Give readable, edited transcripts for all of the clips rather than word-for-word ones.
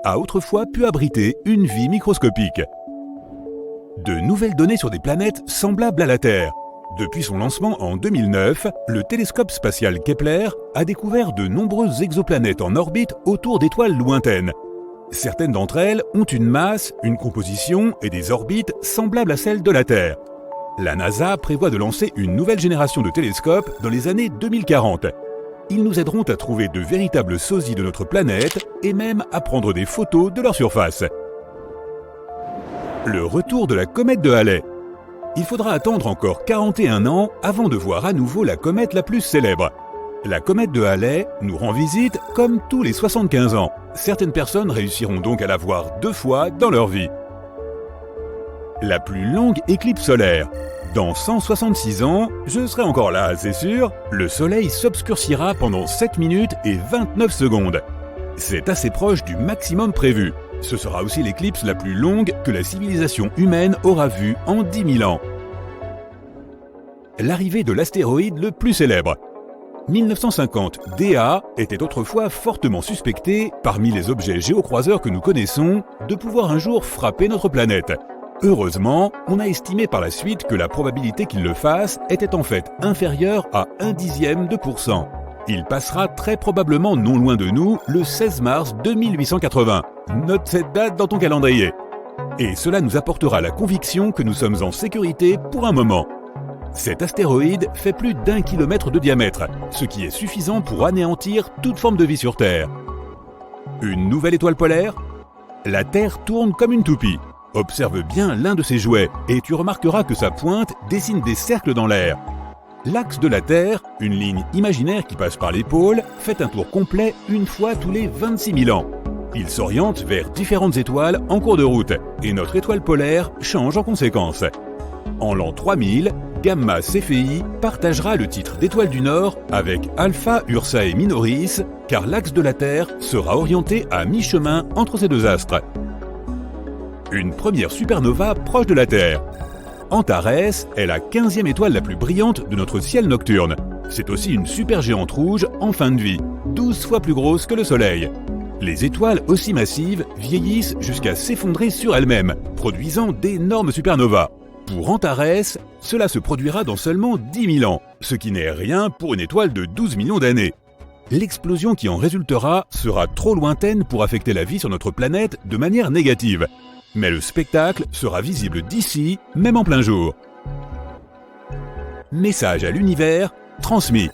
a autrefois pu abriter une vie microscopique. De nouvelles données sur des planètes semblables à la Terre. Depuis son lancement en 2009, le télescope spatial Kepler a découvert de nombreuses exoplanètes en orbite autour d'étoiles lointaines. Certaines d'entre elles ont une masse, une composition et des orbites semblables à celles de la Terre. La NASA prévoit de lancer une nouvelle génération de télescopes dans les années 2040. Ils nous aideront à trouver de véritables sosies de notre planète et même à prendre des photos de leur surface. Le retour de la comète de Halley. Il faudra attendre encore 41 ans avant de voir à nouveau la comète la plus célèbre. La comète de Halley nous rend visite comme tous les 75 ans. Certaines personnes réussiront donc à la voir 2 fois dans leur vie. La plus longue éclipse solaire. Dans 166 ans, je serai encore là, c'est sûr, le soleil s'obscurcira pendant 7 minutes et 29 secondes. C'est assez proche du maximum prévu. Ce sera aussi l'éclipse la plus longue que la civilisation humaine aura vue en 10 000 ans. L'arrivée de l'astéroïde le plus célèbre. 1950, DA était autrefois fortement suspecté, parmi les objets géocroiseurs que nous connaissons, de pouvoir un jour frapper notre planète. Heureusement, on a estimé par la suite que la probabilité qu'il le fasse était en fait inférieure à 0,1%. Il passera très probablement non loin de nous le 16 mars 2880. Note cette date dans ton calendrier. Et cela nous apportera la conviction que nous sommes en sécurité pour un moment. Cet astéroïde fait plus d'1 kilomètre de diamètre, ce qui est suffisant pour anéantir toute forme de vie sur Terre. Une nouvelle étoile polaire ? La Terre tourne comme une toupie. Observe bien l'un de ses jouets et tu remarqueras que sa pointe dessine des cercles dans l'air. L'axe de la Terre, une ligne imaginaire qui passe par les pôles, fait un tour complet une fois tous les 26 000 ans. Il s'oriente vers différentes étoiles en cours de route et notre étoile polaire change en conséquence. En l'an 3000, Gamma Cephei partagera le titre d'étoile du Nord avec Alpha Ursae Minoris car l'axe de la Terre sera orienté à mi-chemin entre ces deux astres. Une première supernova proche de la Terre. Antares est la 15e étoile la plus brillante de notre ciel nocturne. C'est aussi une supergéante rouge en fin de vie, 12 fois plus grosse que le Soleil. Les étoiles aussi massives vieillissent jusqu'à s'effondrer sur elles-mêmes, produisant d'énormes supernovas. Pour Antares, cela se produira dans seulement 10 000 ans, ce qui n'est rien pour une étoile de 12 millions d'années. L'explosion qui en résultera sera trop lointaine pour affecter la vie sur notre planète de manière négative. Mais le spectacle sera visible d'ici, même en plein jour. Message à l'univers transmis.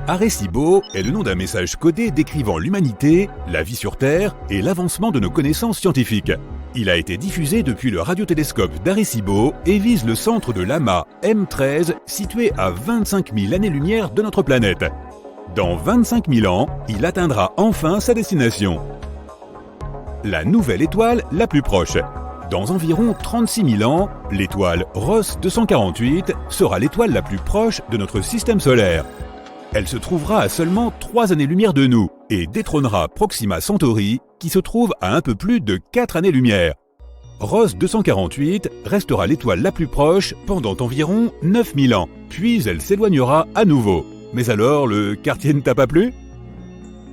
Arecibo est le nom d'un message codé décrivant l'humanité, la vie sur Terre et l'avancement de nos connaissances scientifiques. Il a été diffusé depuis le radiotélescope d'Arecibo et vise le centre de l'amas M13 situé à 25 000 années-lumière de notre planète. Dans 25 000 ans, il atteindra enfin sa destination. La nouvelle étoile la plus proche. Dans environ 36 000 ans, l'étoile Ross 248 sera l'étoile la plus proche de notre système solaire. Elle se trouvera à seulement 3 années-lumière de nous et détrônera Proxima Centauri qui se trouve à un peu plus de 4 années-lumière. Ross 248 restera l'étoile la plus proche pendant environ 9 000 ans, puis elle s'éloignera à nouveau. Mais alors, le quartier ne t'a pas plu ?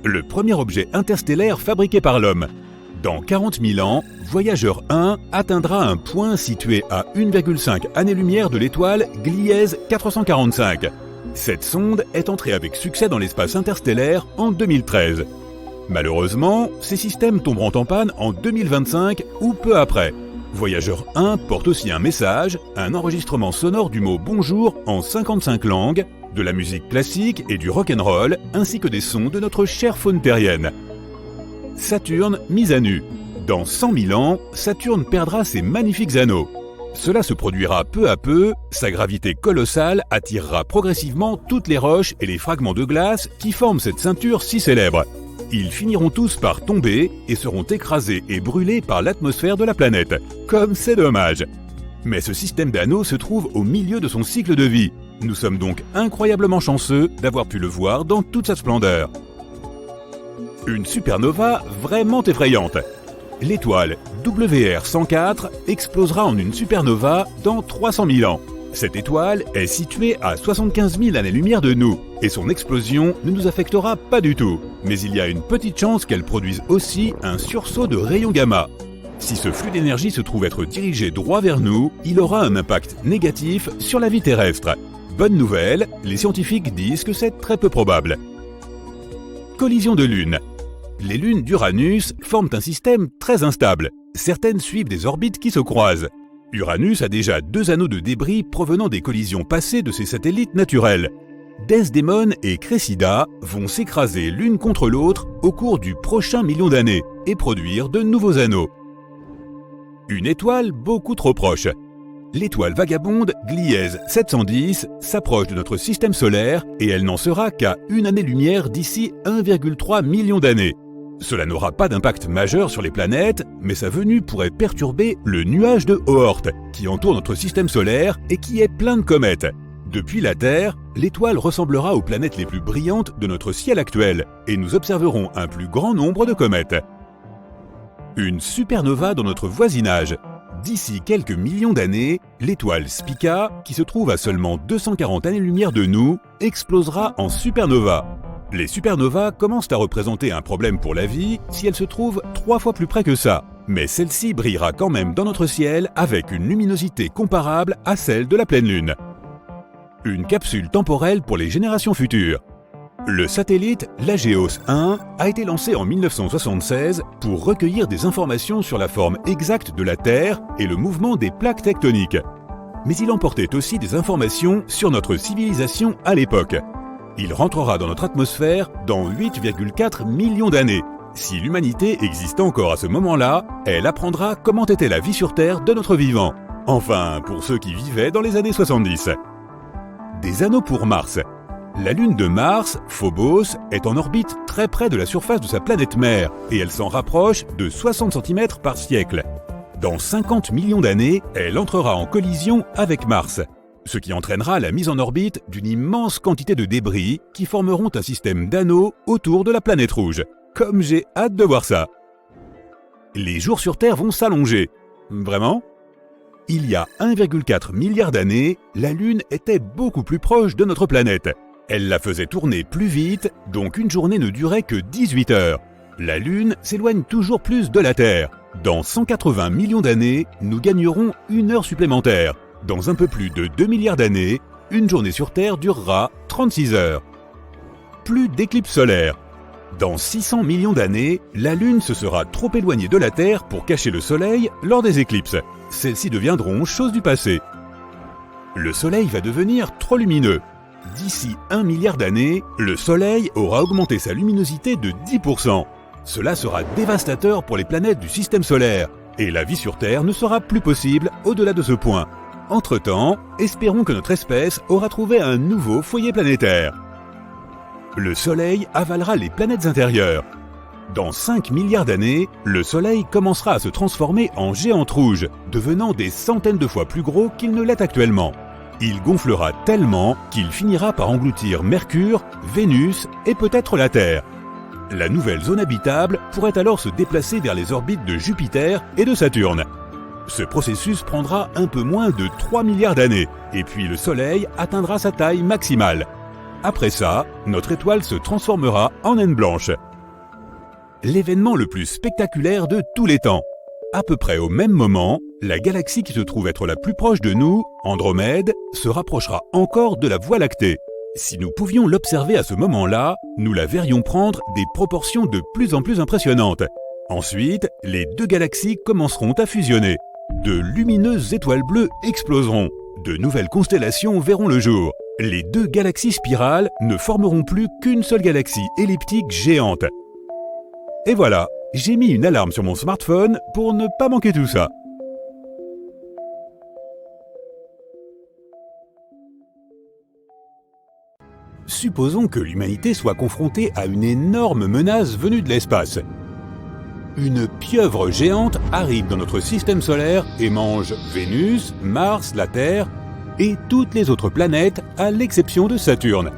Le premier objet interstellaire fabriqué par l'homme. Dans 40 000 ans, Voyageur 1 atteindra un point situé à 1,5 années-lumière de l'étoile Gliese 445. Cette sonde est entrée avec succès dans l'espace interstellaire en 2013. Malheureusement, ces systèmes tomberont en panne en 2025 ou peu après. Voyageur 1 porte aussi un message, un enregistrement sonore du mot bonjour en 55 langues, de la musique classique et du rock'n'roll, ainsi que des sons de notre chère faune terrienne. Saturne mise à nu. Dans 100 000 ans, Saturne perdra ses magnifiques anneaux. Cela se produira peu à peu, sa gravité colossale attirera progressivement toutes les roches et les fragments de glace qui forment cette ceinture si célèbre. Ils finiront tous par tomber et seront écrasés et brûlés par l'atmosphère de la planète. Comme c'est dommage. Mais ce système d'anneaux se trouve au milieu de son cycle de vie. Nous sommes donc incroyablement chanceux d'avoir pu le voir dans toute sa splendeur. Une supernova vraiment effrayante. L'étoile WR104 explosera en une supernova dans 300 000 ans. Cette étoile est située à 75 000 années-lumière de nous, et son explosion ne nous affectera pas du tout. Mais il y a une petite chance qu'elle produise aussi un sursaut de rayons gamma. Si ce flux d'énergie se trouve être dirigé droit vers nous, il aura un impact négatif sur la vie terrestre. Bonne nouvelle, les scientifiques disent que c'est très peu probable. Collision de lunes. Les lunes d'Uranus forment un système très instable. Certaines suivent des orbites qui se croisent. Uranus a déjà 2 anneaux de débris provenant des collisions passées de ses satellites naturels. Desdemone et Cressida vont s'écraser l'une contre l'autre au cours du prochain million d'années et produire de nouveaux anneaux. Une étoile beaucoup trop proche. L'étoile vagabonde Gliese 710 s'approche de notre système solaire et elle n'en sera qu'à 1 année-lumière d'ici 1,3 million d'années. Cela n'aura pas d'impact majeur sur les planètes, mais sa venue pourrait perturber le nuage de Oort, qui entoure notre système solaire et qui est plein de comètes. Depuis la Terre, l'étoile ressemblera aux planètes les plus brillantes de notre ciel actuel, et nous observerons un plus grand nombre de comètes. Une supernova dans notre voisinage. D'ici quelques millions d'années, l'étoile Spica, qui se trouve à seulement 240 années-lumière de nous, explosera en supernova. Les supernovas commencent à représenter un problème pour la vie si elles se trouvent 3 fois plus près que ça. Mais celle-ci brillera quand même dans notre ciel avec une luminosité comparable à celle de la pleine lune. Une capsule temporelle pour les générations futures. Le satellite Lageos 1 a été lancé en 1976 pour recueillir des informations sur la forme exacte de la Terre et le mouvement des plaques tectoniques. Mais il emportait aussi des informations sur notre civilisation à l'époque. Il rentrera dans notre atmosphère dans 8,4 millions d'années. Si l'humanité existe encore à ce moment-là, elle apprendra comment était la vie sur Terre de notre vivant. Enfin, pour ceux qui vivaient dans les années 70. Des anneaux pour Mars. La lune de Mars, Phobos, est en orbite très près de la surface de sa planète mère et elle s'en rapproche de 60 cm par siècle. Dans 50 millions d'années, elle entrera en collision avec Mars, ce qui entraînera la mise en orbite d'une immense quantité de débris qui formeront un système d'anneaux autour de la planète rouge. Comme j'ai hâte de voir ça! Les jours sur Terre vont s'allonger. Vraiment? Il y a 1,4 milliard d'années, la Lune était beaucoup plus proche de notre planète. Elle la faisait tourner plus vite, donc une journée ne durait que 18 heures. La Lune s'éloigne toujours plus de la Terre. Dans 180 millions d'années, nous gagnerons 1 heure supplémentaire. Dans un peu plus de 2 milliards d'années, une journée sur Terre durera 36 heures. Plus d'éclipses solaires. Dans 600 millions d'années, la Lune se sera trop éloignée de la Terre pour cacher le Soleil lors des éclipses. Celles-ci deviendront chose du passé. Le Soleil va devenir trop lumineux. D'ici 1 milliard d'années, le Soleil aura augmenté sa luminosité de 10%. Cela sera dévastateur pour les planètes du système solaire, et la vie sur Terre ne sera plus possible au-delà de ce point. Entre-temps, espérons que notre espèce aura trouvé un nouveau foyer planétaire. Le Soleil avalera les planètes intérieures. Dans 5 milliards d'années, le Soleil commencera à se transformer en géante rouge, devenant des centaines de fois plus gros qu'il ne l'est actuellement. Il gonflera tellement qu'il finira par engloutir Mercure, Vénus et peut-être la Terre. La nouvelle zone habitable pourrait alors se déplacer vers les orbites de Jupiter et de Saturne. Ce processus prendra un peu moins de 3 milliards d'années, et puis le Soleil atteindra sa taille maximale. Après ça, notre étoile se transformera en naine blanche. L'événement le plus spectaculaire de tous les temps. À peu près au même moment, la galaxie qui se trouve être la plus proche de nous, Andromède, se rapprochera encore de la Voie lactée. Si nous pouvions l'observer à ce moment-là, nous la verrions prendre des proportions de plus en plus impressionnantes. Ensuite, les 2 galaxies commenceront à fusionner. De lumineuses étoiles bleues exploseront. De nouvelles constellations verront le jour. Les 2 galaxies spirales ne formeront plus qu'une seule galaxie elliptique géante. Et voilà, j'ai mis une alarme sur mon smartphone pour ne pas manquer tout ça. Supposons que l'humanité soit confrontée à une énorme menace venue de l'espace. Une pieuvre géante arrive dans notre système solaire et mange Vénus, Mars, la Terre et toutes les autres planètes à l'exception de Saturne.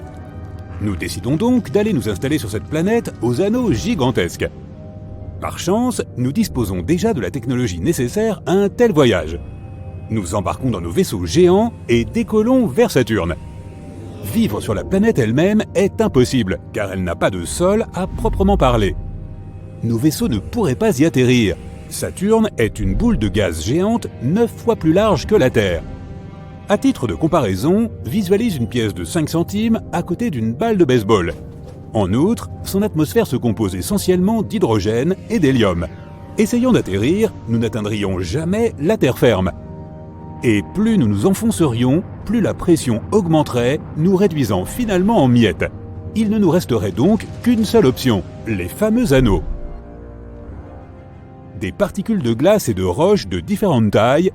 Nous décidons donc d'aller nous installer sur cette planète aux anneaux gigantesques. Par chance, nous disposons déjà de la technologie nécessaire à un tel voyage. Nous embarquons dans nos vaisseaux géants et décollons vers Saturne. Vivre sur la planète elle-même est impossible, car elle n'a pas de sol à proprement parler. Nos vaisseaux ne pourraient pas y atterrir. Saturne est une boule de gaz géante 9 fois plus large que la Terre. À titre de comparaison, visualise une pièce de 5 centimes à côté d'une balle de baseball. En outre, son atmosphère se compose essentiellement d'hydrogène et d'hélium. Essayant d'atterrir, nous n'atteindrions jamais la terre ferme. Et plus nous nous enfoncerions, plus la pression augmenterait, nous réduisant finalement en miettes. Il ne nous resterait donc qu'une seule option, les fameux anneaux. Des particules de glace et de roches de différentes tailles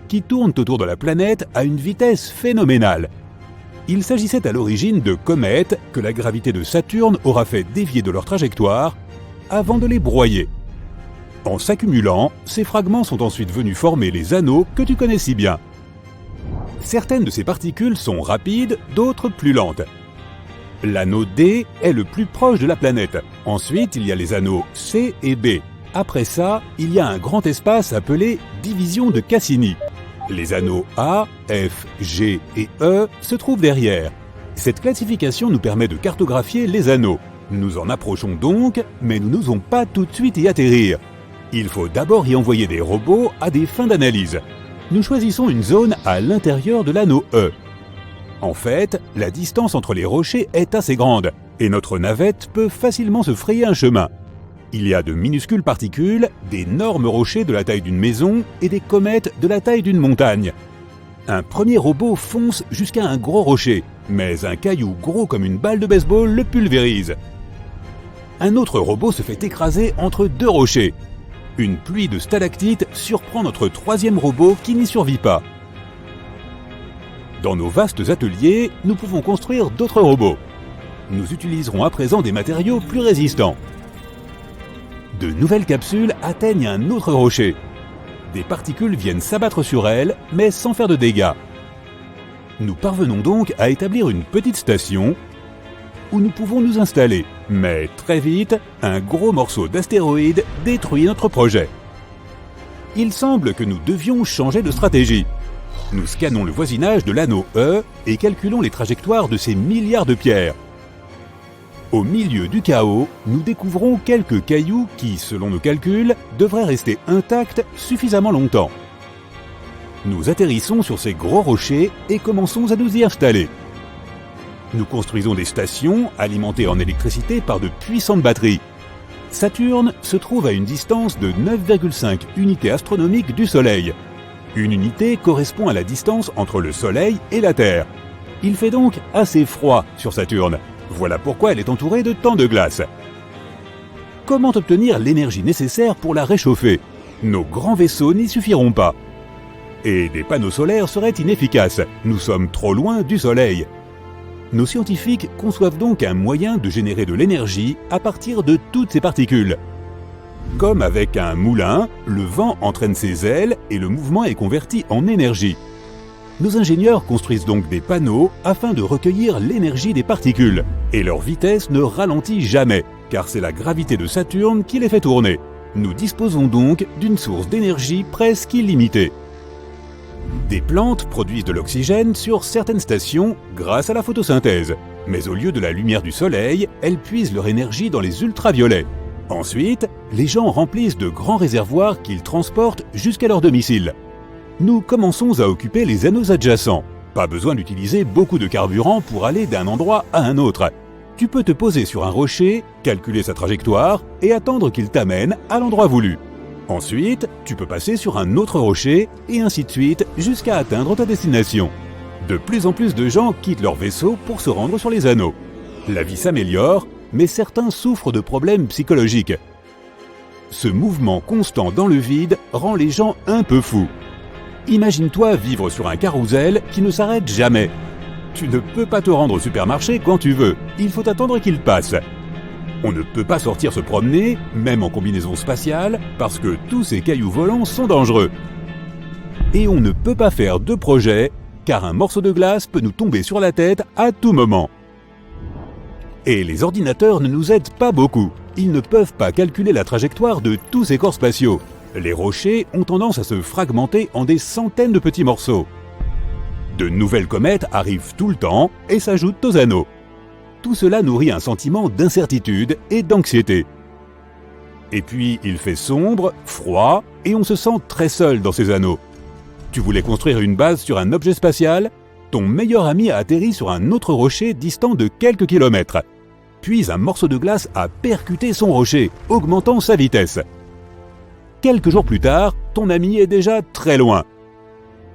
qui tournent autour de la planète à une vitesse phénoménale. Il s'agissait à l'origine de comètes que la gravité de Saturne aura fait dévier de leur trajectoire avant de les broyer. En s'accumulant, ces fragments sont ensuite venus former les anneaux que tu connais si bien. Certaines de ces particules sont rapides, d'autres plus lentes. L'anneau D est le plus proche de la planète. Ensuite, il y a les anneaux C et B. Après ça, il y a un grand espace appelé division de Cassini. Les anneaux A, F, G et E se trouvent derrière. Cette classification nous permet de cartographier les anneaux. Nous en approchons donc, mais nous n'osons pas tout de suite y atterrir. Il faut d'abord y envoyer des robots à des fins d'analyse. Nous choisissons une zone à l'intérieur de l'anneau E. En fait, la distance entre les rochers est assez grande, et notre navette peut facilement se frayer un chemin. Il y a de minuscules particules, d'énormes rochers de la taille d'une maison et des comètes de la taille d'une montagne. Un premier robot fonce jusqu'à un gros rocher, mais un caillou gros comme une balle de baseball le pulvérise. Un autre robot se fait écraser entre deux rochers. Une pluie de stalactites surprend notre troisième robot qui n'y survit pas. Dans nos vastes ateliers, nous pouvons construire d'autres robots. Nous utiliserons à présent des matériaux plus résistants. De nouvelles capsules atteignent un autre rocher. Des particules viennent s'abattre sur elles, mais sans faire de dégâts. Nous parvenons donc à établir une petite station où nous pouvons nous installer. Mais très vite, un gros morceau d'astéroïde détruit notre projet. Il semble que nous devions changer de stratégie. Nous scannons le voisinage de l'anneau E et calculons les trajectoires de ces milliards de pierres. Au milieu du chaos, nous découvrons quelques cailloux qui, selon nos calculs, devraient rester intacts suffisamment longtemps. Nous atterrissons sur ces gros rochers et commençons à nous y installer. Nous construisons des stations alimentées en électricité par de puissantes batteries. Saturne se trouve à une distance de 9,5 unités astronomiques du Soleil. Une unité correspond à la distance entre le Soleil et la Terre. Il fait donc assez froid sur Saturne. Voilà pourquoi elle est entourée de tant de glace. Comment obtenir l'énergie nécessaire pour la réchauffer? Nos grands vaisseaux n'y suffiront pas. Et des panneaux solaires seraient inefficaces. Nous sommes trop loin du Soleil. Nos scientifiques conçoivent donc un moyen de générer de l'énergie à partir de toutes ces particules. Comme avec un moulin, le vent entraîne ses ailes et le mouvement est converti en énergie. Nos ingénieurs construisent donc des panneaux afin de recueillir l'énergie des particules. Et leur vitesse ne ralentit jamais, car c'est la gravité de Saturne qui les fait tourner. Nous disposons donc d'une source d'énergie presque illimitée. Des plantes produisent de l'oxygène sur certaines stations grâce à la photosynthèse. Mais au lieu de la lumière du soleil, elles puisent leur énergie dans les ultraviolets. Ensuite, les gens remplissent de grands réservoirs qu'ils transportent jusqu'à leur domicile. Nous commençons à occuper les anneaux adjacents. Pas besoin d'utiliser beaucoup de carburant pour aller d'un endroit à un autre. Tu peux te poser sur un rocher, calculer sa trajectoire et attendre qu'il t'amène à l'endroit voulu. Ensuite, tu peux passer sur un autre rocher et ainsi de suite jusqu'à atteindre ta destination. De plus en plus de gens quittent leur vaisseau pour se rendre sur les anneaux. La vie s'améliore, mais certains souffrent de problèmes psychologiques. Ce mouvement constant dans le vide rend les gens un peu fous. Imagine-toi vivre sur un carrousel qui ne s'arrête jamais. Tu ne peux pas te rendre au supermarché quand tu veux, il faut attendre qu'il passe. On ne peut pas sortir se promener, même en combinaison spatiale, parce que tous ces cailloux volants sont dangereux. Et on ne peut pas faire de projet, car un morceau de glace peut nous tomber sur la tête à tout moment. Et les ordinateurs ne nous aident pas beaucoup. Ils ne peuvent pas calculer la trajectoire de tous ces corps spatiaux. Les rochers ont tendance à se fragmenter en des centaines de petits morceaux. De nouvelles comètes arrivent tout le temps et s'ajoutent aux anneaux. Tout cela nourrit un sentiment d'incertitude et d'anxiété. Et puis il fait sombre, froid et on se sent très seul dans ces anneaux. Tu voulais construire une base sur un objet spatial? Ton meilleur ami a atterri sur un autre rocher distant de quelques kilomètres. Puis un morceau de glace a percuté son rocher, augmentant sa vitesse. Quelques jours plus tard, ton ami est déjà très loin.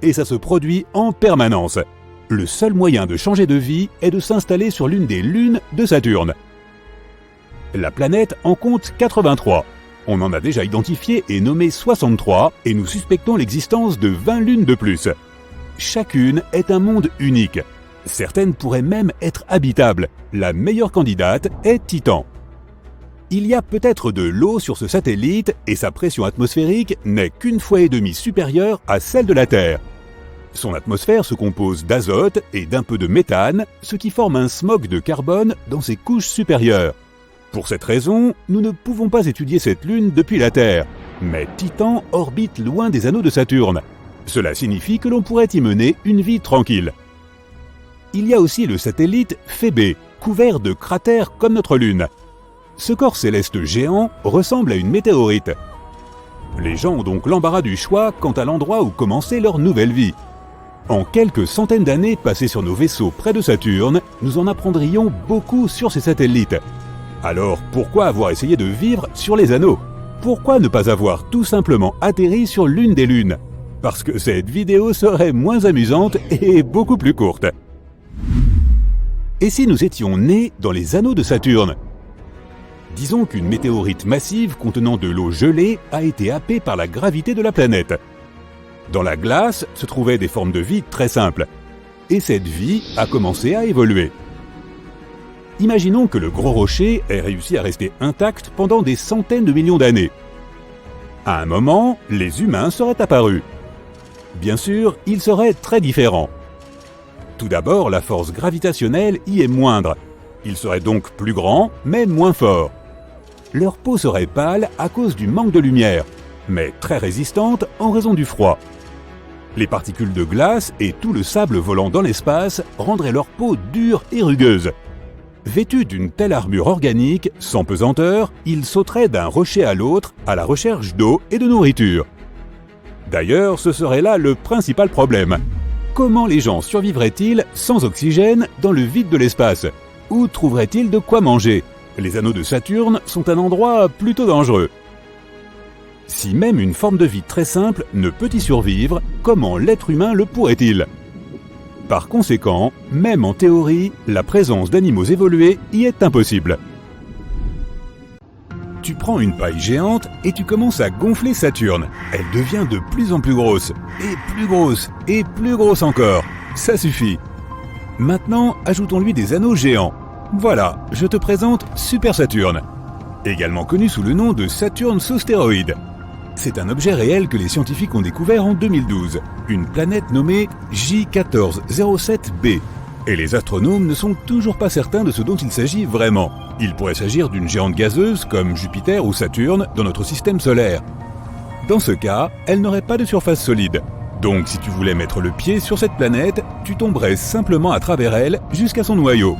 Et ça se produit en permanence. Le seul moyen de changer de vie est de s'installer sur l'une des lunes de Saturne. La planète en compte 83. On en a déjà identifié et nommé 63 et nous suspectons l'existence de 20 lunes de plus. Chacune est un monde unique. Certaines pourraient même être habitables. La meilleure candidate est Titan. Il y a peut-être de l'eau sur ce satellite et sa pression atmosphérique n'est qu'une fois et demie supérieure à celle de la Terre. Son atmosphère se compose d'azote et d'un peu de méthane, ce qui forme un smog de carbone dans ses couches supérieures. Pour cette raison, nous ne pouvons pas étudier cette lune depuis la Terre, mais Titan orbite loin des anneaux de Saturne. Cela signifie que l'on pourrait y mener une vie tranquille. Il y a aussi le satellite Phébé, couvert de cratères comme notre Lune. Ce corps céleste géant ressemble à une météorite. Les gens ont donc l'embarras du choix quant à l'endroit où commencer leur nouvelle vie. En quelques centaines d'années passées sur nos vaisseaux près de Saturne, nous en apprendrions beaucoup sur ces satellites. Alors pourquoi avoir essayé de vivre sur les anneaux? Pourquoi ne pas avoir tout simplement atterri sur l'une des lunes? Parce que cette vidéo serait moins amusante et beaucoup plus courte. Et si nous étions nés dans les anneaux de Saturne? Disons qu'une météorite massive contenant de l'eau gelée a été happée par la gravité de la planète. Dans la glace se trouvaient des formes de vie très simples. Et cette vie a commencé à évoluer. Imaginons que le gros rocher ait réussi à rester intact pendant des centaines de millions d'années. À un moment, les humains seraient apparus. Bien sûr, ils seraient très différents. Tout d'abord, la force gravitationnelle y est moindre. Ils seraient donc plus grands, mais moins forts. Leur peau serait pâle à cause du manque de lumière, mais très résistante en raison du froid. Les particules de glace et tout le sable volant dans l'espace rendraient leur peau dure et rugueuse. Vêtus d'une telle armure organique, sans pesanteur, ils sauteraient d'un rocher à l'autre à la recherche d'eau et de nourriture. D'ailleurs, ce serait là le principal problème. Comment les gens survivraient-ils sans oxygène dans le vide de l'espace? Où trouveraient-ils de quoi manger? Les anneaux de Saturne sont un endroit plutôt dangereux. Si même une forme de vie très simple ne peut y survivre, comment l'être humain le pourrait-il? Par conséquent, même en théorie, la présence d'animaux évolués y est impossible. Tu prends une paille géante et tu commences à gonfler Saturne. Elle devient de plus en plus grosse, et plus grosse, et plus grosse encore. Ça suffit. Maintenant, ajoutons-lui des anneaux géants. Voilà, je te présente Super Saturne, également connu sous le nom de Saturne sous stéroïdes. C'est un objet réel que les scientifiques ont découvert en 2012, une planète nommée J1407b. Et les astronomes ne sont toujours pas certains de ce dont il s'agit vraiment. Il pourrait s'agir d'une géante gazeuse comme Jupiter ou Saturne dans notre système solaire. Dans ce cas, elle n'aurait pas de surface solide. Donc si tu voulais mettre le pied sur cette planète, tu tomberais simplement à travers elle jusqu'à son noyau.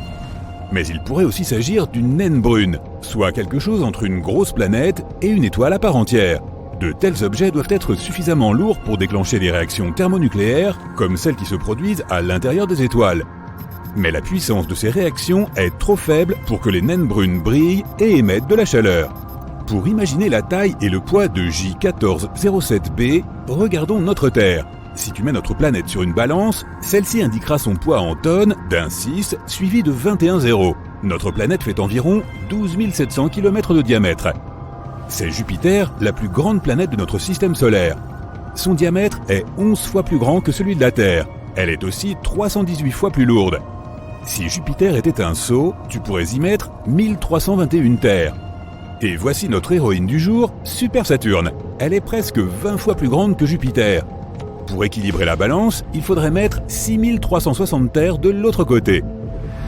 Mais il pourrait aussi s'agir d'une naine brune, soit quelque chose entre une grosse planète et une étoile à part entière. De tels objets doivent être suffisamment lourds pour déclencher des réactions thermonucléaires, comme celles qui se produisent à l'intérieur des étoiles. Mais la puissance de ces réactions est trop faible pour que les naines brunes brillent et émettent de la chaleur. Pour imaginer la taille et le poids de J1407b, regardons notre Terre. Si tu mets notre planète sur une balance, celle-ci indiquera son poids en tonnes d'un 6 suivi de 21 zéros. Notre planète fait environ 12 700 km de diamètre. C'est Jupiter, la plus grande planète de notre système solaire. Son diamètre est 11 fois plus grand que celui de la Terre. Elle est aussi 318 fois plus lourde. Si Jupiter était un seau, tu pourrais y mettre 1321 terres. Et voici notre héroïne du jour, Super Saturne. Elle est presque 20 fois plus grande que Jupiter. Pour équilibrer la balance, il faudrait mettre 6360 terres de l'autre côté.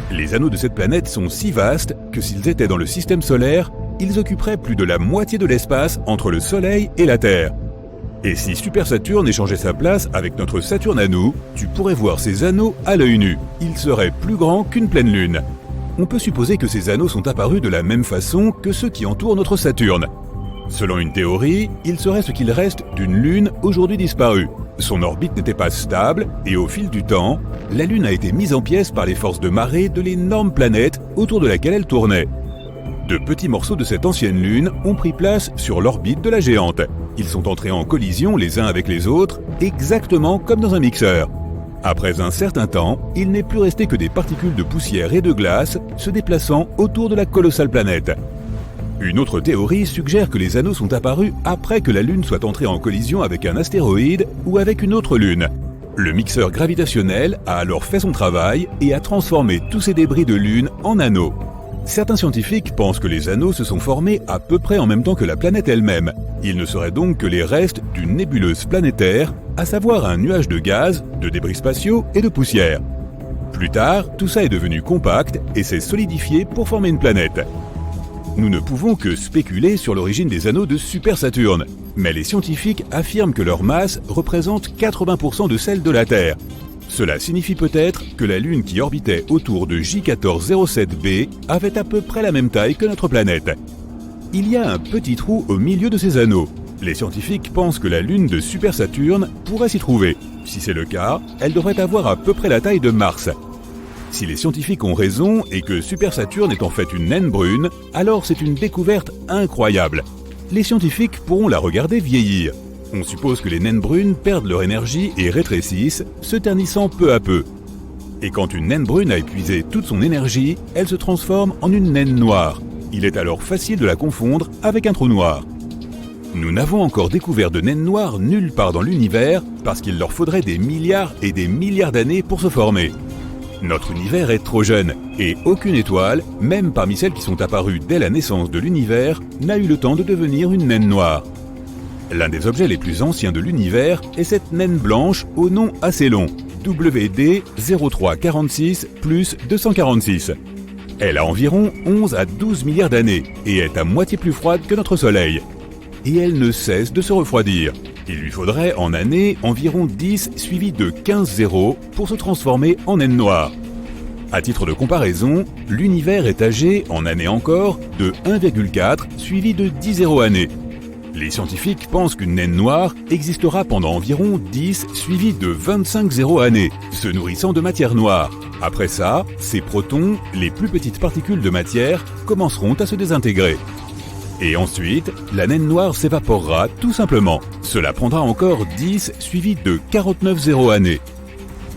Les anneaux de cette planète sont si vastes que s'ils étaient dans le système solaire, ils occuperaient plus de la moitié de l'espace entre le Soleil et la Terre. Et si Super Saturne échangeait sa place avec notre Saturne à nous, tu pourrais voir ses anneaux à l'œil nu. Ils seraient plus grands qu'une pleine lune. On peut supposer que ces anneaux sont apparus de la même façon que ceux qui entourent notre Saturne. Selon une théorie, il serait ce qu'il reste d'une lune aujourd'hui disparue. Son orbite n'était pas stable et au fil du temps, la Lune a été mise en pièces par les forces de marée de l'énorme planète autour de laquelle elle tournait. De petits morceaux de cette ancienne Lune ont pris place sur l'orbite de la géante. Ils sont entrés en collision les uns avec les autres, exactement comme dans un mixeur. Après un certain temps, il n'est plus resté que des particules de poussière et de glace se déplaçant autour de la colossale planète. Une autre théorie suggère que les anneaux sont apparus après que la Lune soit entrée en collision avec un astéroïde ou avec une autre Lune. Le mixeur gravitationnel a alors fait son travail et a transformé tous ces débris de Lune en anneaux. Certains scientifiques pensent que les anneaux se sont formés à peu près en même temps que la planète elle-même. Ils ne seraient donc que les restes d'une nébuleuse planétaire, à savoir un nuage de gaz, de débris spatiaux et de poussière. Plus tard, tout ça est devenu compact et s'est solidifié pour former une planète. Nous ne pouvons que spéculer sur l'origine des anneaux de Super Saturne, mais les scientifiques affirment que leur masse représente 80% de celle de la Terre. Cela signifie peut-être que la Lune qui orbitait autour de J1407b avait à peu près la même taille que notre planète. Il y a un petit trou au milieu de ces anneaux. Les scientifiques pensent que la Lune de Super Saturne pourrait s'y trouver. Si c'est le cas, elle devrait avoir à peu près la taille de Mars. Si les scientifiques ont raison et que Super Saturne est en fait une naine brune, alors c'est une découverte incroyable. Les scientifiques pourront la regarder vieillir. On suppose que les naines brunes perdent leur énergie et rétrécissent, se ternissant peu à peu. Et quand une naine brune a épuisé toute son énergie, elle se transforme en une naine noire. Il est alors facile de la confondre avec un trou noir. Nous n'avons encore découvert de naines noires nulle part dans l'univers parce qu'il leur faudrait des milliards et des milliards d'années pour se former. Notre univers est trop jeune et aucune étoile, même parmi celles qui sont apparues dès la naissance de l'univers, n'a eu le temps de devenir une naine noire. L'un des objets les plus anciens de l'univers est cette naine blanche au nom assez long, WD 0346 plus 246. Elle a environ 11 à 12 milliards d'années et est à moitié plus froide que notre Soleil. Et elle ne cesse de se refroidir. Il lui faudrait en années environ 10 suivi de 15 zéros pour se transformer en naine noire. À titre de comparaison, l'univers est âgé, en années encore, de 1,4 suivi de 10 zéros années. Les scientifiques pensent qu'une naine noire existera pendant environ 10 suivi de 25 zéros années, se nourrissant de matière noire. Après ça, ces protons, les plus petites particules de matière, commenceront à se désintégrer. Et ensuite, la naine noire s'évaporera tout simplement. Cela prendra encore 10 suivi de 49 zéros années.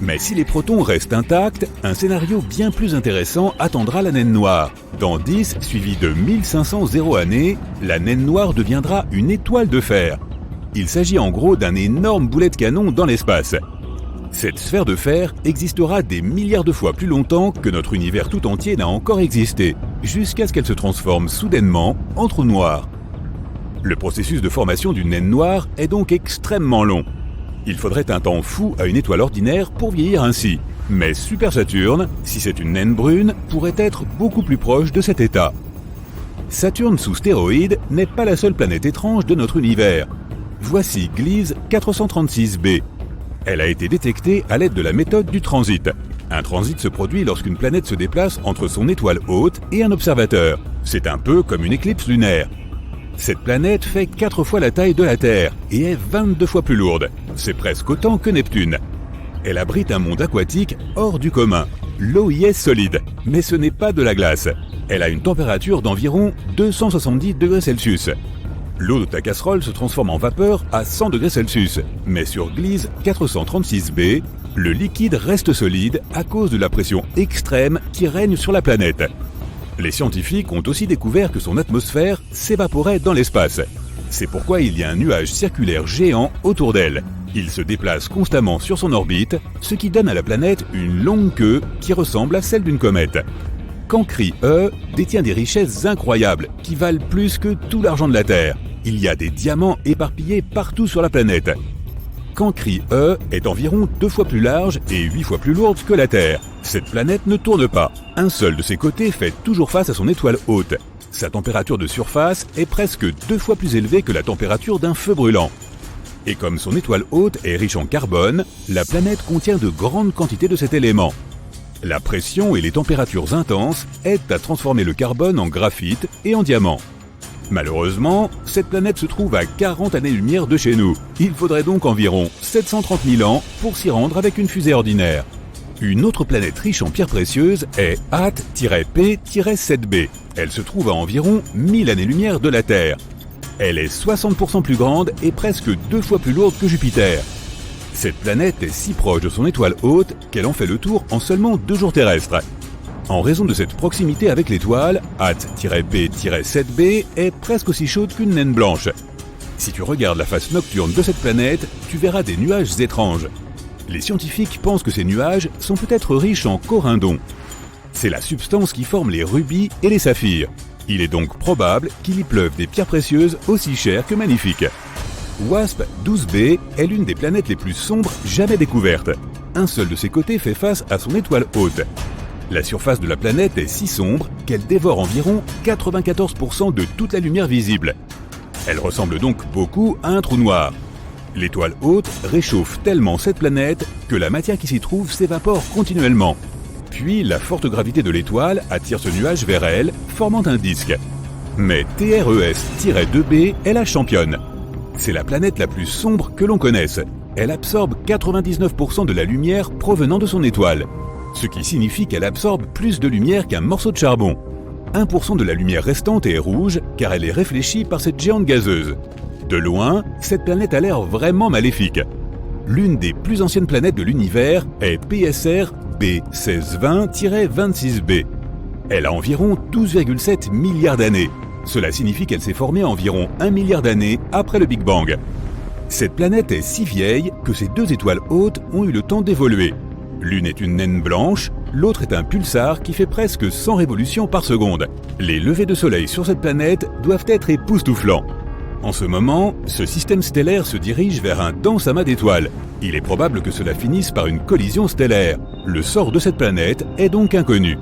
Mais si les protons restent intacts, un scénario bien plus intéressant attendra la naine noire. Dans 10 suivi de 1500 zéros années, la naine noire deviendra une étoile de fer. Il s'agit en gros d'un énorme boulet de canon dans l'espace. Cette sphère de fer existera des milliards de fois plus longtemps que notre univers tout entier n'a encore existé, jusqu'à ce qu'elle se transforme soudainement en trou noir. Le processus de formation d'une naine noire est donc extrêmement long. Il faudrait un temps fou à une étoile ordinaire pour vieillir ainsi. Mais Super Saturne, si c'est une naine brune, pourrait être beaucoup plus proche de cet état. Saturne sous stéroïde n'est pas la seule planète étrange de notre univers. Voici Gliese 436b. Elle a été détectée à l'aide de la méthode du transit. Un transit se produit lorsqu'une planète se déplace entre son étoile hôte et un observateur. C'est un peu comme une éclipse lunaire. Cette planète fait 4 fois la taille de la Terre et est 22 fois plus lourde. C'est presque autant que Neptune. Elle abrite un monde aquatique hors du commun. L'eau y est solide, mais ce n'est pas de la glace. Elle a une température d'environ 270 degrés Celsius. L'eau de ta casserole se transforme en vapeur à 100 degrés Celsius, mais sur Gliese 436b, le liquide reste solide à cause de la pression extrême qui règne sur la planète. Les scientifiques ont aussi découvert que son atmosphère s'évaporait dans l'espace. C'est pourquoi il y a un nuage circulaire géant autour d'elle. Il se déplace constamment sur son orbite, ce qui donne à la planète une longue queue qui ressemble à celle d'une comète. Cancri E détient des richesses incroyables qui valent plus que tout l'argent de la Terre. Il y a des diamants éparpillés partout sur la planète. Cancri E est environ 2 fois plus large et 8 fois plus lourde que la Terre. Cette planète ne tourne pas. Un seul de ses côtés fait toujours face à son étoile hôte. Sa température de surface est presque 2 fois plus élevée que la température d'un feu brûlant. Et comme son étoile hôte est riche en carbone, la planète contient de grandes quantités de cet élément. La pression et les températures intenses aident à transformer le carbone en graphite et en diamant. Malheureusement, cette planète se trouve à 40 années-lumière de chez nous. Il faudrait donc environ 730 000 ans pour s'y rendre avec une fusée ordinaire. Une autre planète riche en pierres précieuses est AT-P-7b. Elle se trouve à environ 1000 années-lumière de la Terre. Elle est 60% plus grande et presque 2 fois plus lourde que Jupiter. Cette planète est si proche de son étoile hôte qu'elle en fait le tour en seulement 2 jours terrestres. En raison de cette proximité avec l'étoile, AT-P-7b est presque aussi chaude qu'une naine blanche. Si tu regardes la face nocturne de cette planète, tu verras des nuages étranges. Les scientifiques pensent que ces nuages sont peut-être riches en corindon. C'est la substance qui forme les rubis et les saphirs. Il est donc probable qu'il y pleuve des pierres précieuses aussi chères que magnifiques. WASP-12b est l'une des planètes les plus sombres jamais découvertes. Un seul de ses côtés fait face à son étoile hôte. La surface de la planète est si sombre qu'elle dévore environ 94% de toute la lumière visible. Elle ressemble donc beaucoup à un trou noir. L'étoile hôte réchauffe tellement cette planète que la matière qui s'y trouve s'évapore continuellement. Puis la forte gravité de l'étoile attire ce nuage vers elle, formant un disque. Mais TRES-2b est la championne. C'est la planète la plus sombre que l'on connaisse. Elle absorbe 99% de la lumière provenant de son étoile, ce qui signifie qu'elle absorbe plus de lumière qu'un morceau de charbon. 1% de la lumière restante est rouge car elle est réfléchie par cette géante gazeuse. De loin, cette planète a l'air vraiment maléfique. L'une des plus anciennes planètes de l'univers est PSR B1620-26b. Elle a environ 12,7 milliards d'années. Cela signifie qu'elle s'est formée environ 1 milliard d'années après le Big Bang. Cette planète est si vieille que ses 2 étoiles hôtes ont eu le temps d'évoluer. L'une est une naine blanche, l'autre est un pulsar qui fait presque 100 révolutions par seconde. Les levées de soleil sur cette planète doivent être époustouflants. En ce moment, ce système stellaire se dirige vers un dense amas d'étoiles. Il est probable que cela finisse par une collision stellaire. Le sort de cette planète est donc inconnu.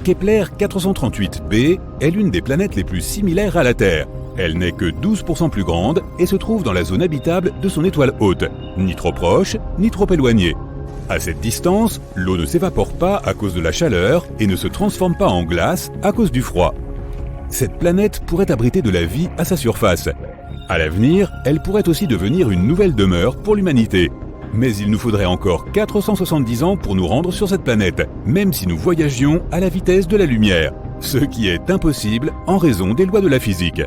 Kepler 438b est l'une des planètes les plus similaires à la Terre. Elle n'est que 12% plus grande et se trouve dans la zone habitable de son étoile hôte, ni trop proche, ni trop éloignée. À cette distance, l'eau ne s'évapore pas à cause de la chaleur et ne se transforme pas en glace à cause du froid. Cette planète pourrait abriter de la vie à sa surface. À l'avenir, elle pourrait aussi devenir une nouvelle demeure pour l'humanité. Mais il nous faudrait encore 470 ans pour nous rendre sur cette planète, même si nous voyagions à la vitesse de la lumière, ce qui est impossible en raison des lois de la physique.